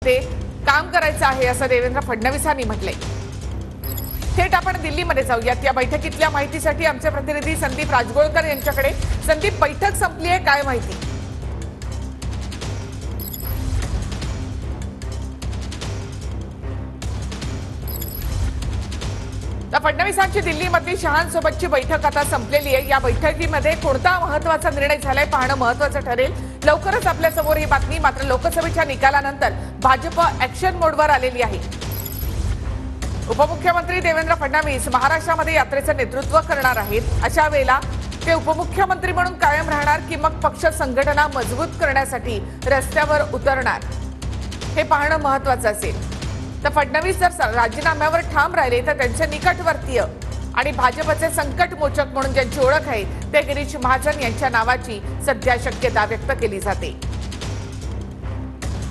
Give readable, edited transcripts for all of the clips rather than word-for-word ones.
ते काम करायचं आहे असं देवेंद्र फडणवीसांनी म्हटलंय। थेट आपण दिल्लीमध्ये जाऊयात। या बैठकीतल्या माहितीसाठी आमचे प्रतिनिधी संदीप राजगोळकर यांच्याकडे। संदीप, बैठक संपली आहे, काय माहिती? तर फडणवीसांची दिल्लीमधली शहांसोबतची बैठक आता संपलेली आहे। या बैठकीमध्ये कोणता महत्त्वाचा निर्णय झालाय पाहणं महत्त्वाचं ठरेल। लवकरच आपल्या समोर ही बातमी। मात्र लोकसभेच्या निकालानंतर भाजप ॲक्शन मोडवर आलेली आहे। उपमुख्यमंत्री देवेंद्र फडणवीस महाराष्ट्रामध्ये यात्रेचं नेतृत्व करणार आहेत। अशा वेळेला ते उपमुख्यमंत्री म्हणून कायम राहणार की मग पक्ष संघटना मजबूत करण्यासाठी रस्त्यावर उतरणार, हे पाहणं महत्त्वाचं असेल। तर फडणवीस जर राजीनाम्यावर ठाम राहिले तर त्यांचे निकटवर्तीय आणि भाजपचे संकटमोचक म्हणून ज्यांची ओळख आहे ते गिरीश महाजन यांच्या नावाची सध्या शक्यता व्यक्त केली जाते।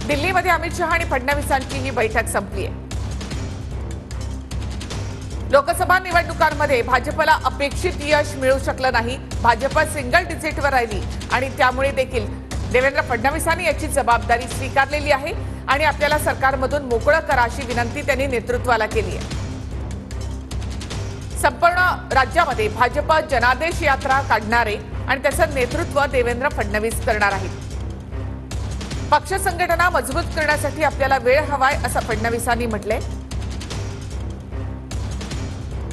दिल्लीमध्ये अमित शहा आणि फडणवीसांची ही बैठक संपली आहे। लोकसभा निवडणुकांमध्ये भाजपला अपेक्षित यश मिळू शकलं नाही। भाजप सिंगल डिजिटवर राहिली आणि त्यामुळे देखील देवेंद्र फडणवीसांनी याची जबाबदारी स्वीकारलेली आहे आणि आपल्याला सरकारमधून मोकळं करा अशी विनंती त्यांनी नेतृत्वाला केली आहे। संपूर्ण राज्यामध्ये भाजप जनादेश यात्रा काढणार आहे आणि त्याचं नेतृत्व देवेंद्र फडणवीस करणार आहेत। पक्ष संघटना मजबूत करण्यासाठी आपल्याला वेळ हवाय असं फडणवीसांनी म्हटलंय।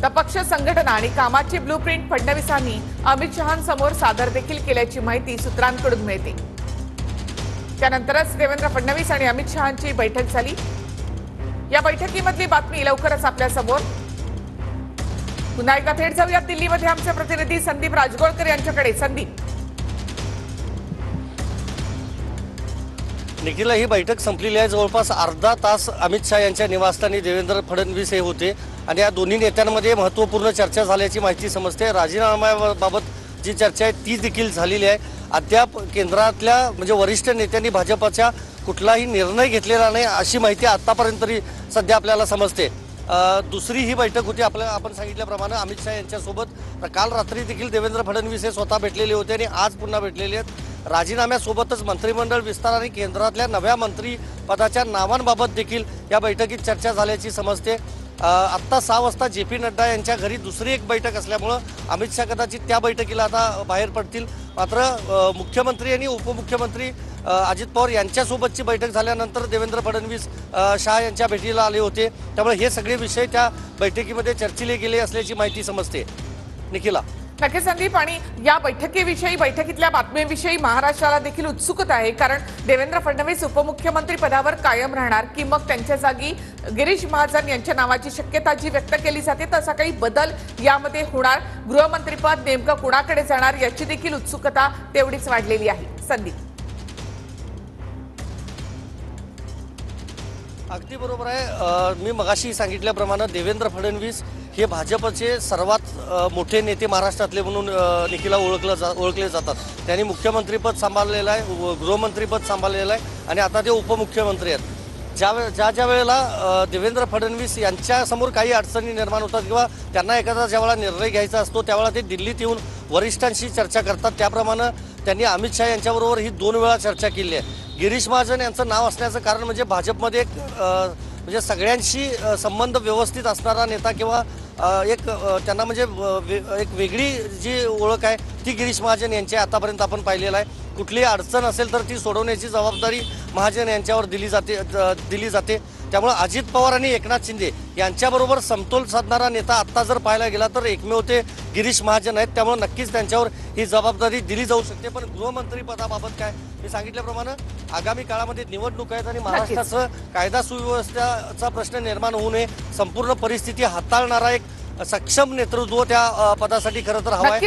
तर पक्ष संघटना आणि कामाची ब्लूप्रिंट फडणवीसांनी अमित शहांसमोर सादर देखील केल्याची माहिती सूत्रांकडून मिळते। त्यानंतरच देवेंद्र फडणवीस आणि अमित शहांची बैठक झाली। या बैठकीमधली बातमी लवकरच आपल्या समोर। पुन्हा एकदा थेट जाऊयात दिल्लीमध्ये आमचे प्रतिनिधी संदीप राजगोळकर यांच्याकडे। संदीप, निखिला, ही बैठक संपलेली आहे। जवळपास अर्धा तास अमित शहा यांच्या निवासस्थानी देवेंद्र फडणवीस हे होते आणि या दोन्ही नेत्यांमध्ये महत्त्वपूर्ण चर्चा झाल्याची माहिती समजते। राजीनाम्याबाबत जी चर्चा आहे ती देखील झालेली आहे। अद्याप केंद्रातल्या म्हणजे वरिष्ठ नेत्यांनी भाजपच्या कुठलाही निर्णय घेतलेला नाही अशी माहिती आतापर्यंत तरी सध्या आपल्याला समजते। दुसरी ही बैठक होती आपण सांगितल्याप्रमाणे अमित शहा यांच्यासोबत। काल रात्री देखील देवेंद्र फडणवीस हे स्वतः भेटलेले होते आणि आज पुन्हा भेटलेले आहेत। राजीनाम्यासोबतच मंत्रिमंडळ विस्तार आणि केंद्रातल्या नव्या मंत्रिपदाच्या नावांबाबत देखील या बैठकीत चर्चा झाल्याची समजते। आत्ता 6 वाजता जे.पी. नड्डा यांच्या घरी दुसरी एक बैठक असल्यामुळं अमित शहा कदाचित त्या बैठकीला आता बाहेर पडतील। मात्र मुख्यमंत्री आणि उपमुख्यमंत्री अजित पवार यांच्यासोबतची बैठक झाल्यानंतर देवेंद्र फडणवीस शहा यांच्या भेटीला आले होते। त्यामुळे हे सगळे विषय त्या बैठकीमध्ये चर्चिले गेले असल्याची माहिती समजते। निखिला, नक्की संदीप, आणि या बैठकीविषयी, बैठकीतल्या बातमीविषयी महाराष्ट्राला देखील उत्सुकता आहे। कारण देवेंद्र फडणवीस उपमुख्यमंत्री पदावर कायम राहणार की मग त्यांच्या जागी गिरीश महाजन यांच्या नावाची शक्यता जी व्यक्त केली जाते तसा काही बदल यामध्ये होणार, गृहमंत्रीपद नेमकं कुणाकडे जाणार याची देखील उत्सुकता तेवढीच वाढलेली आहे। संदीप, अगदी बरोबर आहे। मी मगाशी सांगितल्याप्रमाणे देवेंद्र फडणवीस हे भाजपचे सर्वात मोठे नेते महाराष्ट्रातले म्हणून निखिला ओळखले जातात। त्यांनी मुख्यमंत्रीपद सांभाळलेलं आहे, गृहमंत्रीपद सांभाळलेलं आहे आणि आता ते उपमुख्यमंत्री आहेत। ज्या वेळेला देवेंद्र फडणवीस यांच्यासमोर काही अडचणी निर्माण होतात किंवा त्यांना एखादा ज्यावेळेला निर्णय घ्यायचा असतो त्यावेळेला ते दिल्लीत येऊन वरिष्ठांशी चर्चा करतात। त्याप्रमाणे त्यांनी अमित शहा यांच्याबरोबर ही 2 वेळा चर्चा केली आहे। गिरीश महाजन यांचं नाव असण्याचं कारण म्हणजे भाजपमध्ये म्हणजे सगळ्यांशी संबंध व्यवस्थित असणारा नेता किंवा त्यांना म्हणजे एक वेगळी जी ओळख आहे ती गिरीश महाजन यांची आतापर्यंत आपण पाहिलेलं आहे। कुठलीही अडचण असेल तर ती सोडवण्याची जबाबदारी महाजन यांच्यावर दिली जाते। त्यामुळे अजित पवार आणि एकनाथ शिंदे यांच्याबरोबर समतोल साधणारा नेता आत्ता जर पाहायला गेला तर एकमेव ते गिरीश महाजन आहेत। त्यामुळे नक्कीच त्यांच्यावर ही जबाबदारी दिली जाऊ शकते। पण गृहमंत्री पदाबाबत काय, मी सांगितल्याप्रमाणे आगामी काळामध्ये निवडणूक आहेत आणि महाराष्ट्राचं कायदा सुव्यवस्थेचा प्रश्न निर्माण होऊ नये, संपूर्ण परिस्थिती हाताळणारा एक सक्षम नेतृत्व त्या पदासाठी खरं तर हवं आहे।